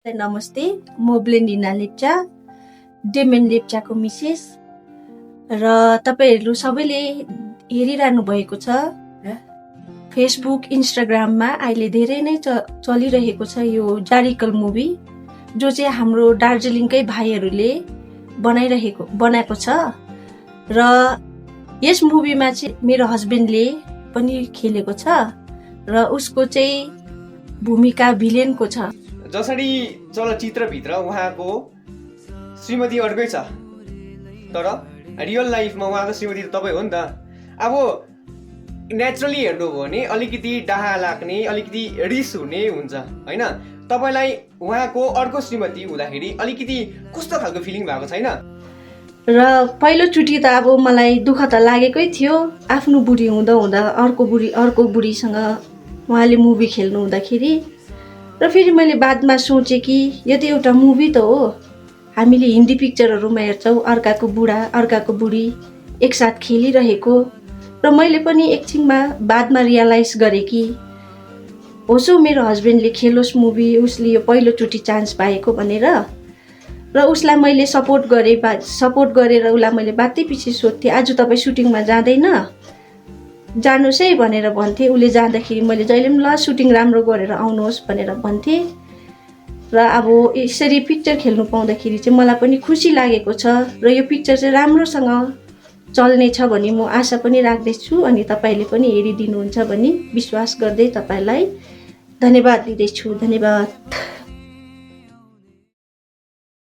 नमस्ते, म ब्लेन्डिना लेप्चा, डेमेन लेप्चाको मिसेस र तपाईहरु सबैले हेरिरहनु भएको छ। फेसबुक, इन्स्टाग्राममा अहिले धेरै नै चलिरहेको छ यो जारिकल मुभी, जो चाहिँ हाम्रो दार्जिलिङकै भाइहरूले बनाएको छ र यस मुभीमा चाहिँ मेरो हस्बेन्डले पनि खेलेको छ र उसको चाहिँ भूमिका भिलेनको छ। जसरी चलचित्रभित्र उहाँको श्रीमती अर्कै छ, तर रियल लाइफमा उहाँको श्रीमती त तपाईँ हो नि त। अब नेचुरली हेर्नु हो भने अलिकति डाहा लाग्ने, अलिकति रिस हुने हुन्छ होइन। तपाईँलाई उहाँको अर्को श्रीमती हुँदाखेरि अलिकति कस्तो खालको फिलिङ भएको छैन? र पहिलोचोटि त अब मलाई दुःख त लागेकै थियो, आफ्नो बुढी हुँदा अर्को बुढीसँग उहाँले मुभी खेल्नु हुँदाखेरि। र फेरि मैले बादमा सोचेँ कि यो त एउटा मुभी त हो, हामीले हिन्दी पिक्चरहरूमा हेर्छौँ अर्काको बुढा अर्काको बुढी एकसाथ खेलिरहेको। र मैले पनि एकछिनमा बादमा रियलाइज गरेँ कि होसो मेरो हस्बेन्डले खेलोस् मुभी, उसले यो पहिलोचोटि चान्स पाएको भनेर। र उसलाई मैले सपोर्ट गरेर उसलाई मैले बातै पछि सोध्थेँ, आज तपाईँ सुटिङमा जाँदैन, जानुहोस् है भनेर भन्थे। उसले जाँदाखेरि मैले जहिले पनि ल सुटिङ राम्रो गरेर आउनुहोस् भनेर भन्थे। र अब यसरी पिक्चर खेल्नु पाउँदाखेरि चाहिँ मलाई पनि खुसी लागेको छ र यो पिक्चर चाहिँ राम्रोसँग चल्नेछ भन्ने म आशा पनि राख्दैछु। अनि तपाईँले पनि हेरिदिनुहुन्छ भन्ने विश्वास गर्दै तपाईँलाई धन्यवाद दिँदैछु। धन्यवाद।